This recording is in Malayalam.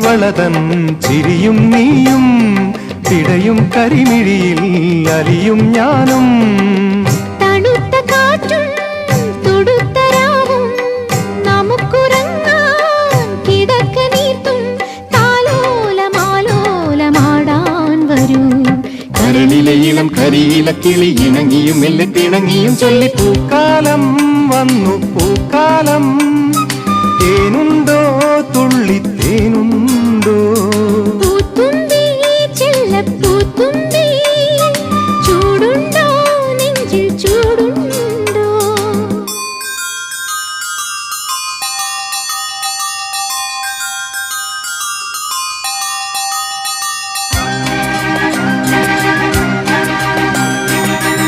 കരിവളതൻ ചിരിയും നീയും പിടയും കരിമിഴിയിൽ അലിയും ഞാനും തണുത്ത കാറ്റും തുടുത്തരാവും നമുക്കുറങ്ങാൻ കിടക്ക നീർത്തും താലോലമാലോലമാടാൻ വരൂ കരളിലെ ഇളം കരിയില കിളി ഇണങ്ങിയും മെല്ലെ തിണങ്ങിയും ചൊല്ലി പൂക്കാലം വന്നു പൂക്കാലം തേനുണ്ടോ തുള്ളി തേനുണ്ടോ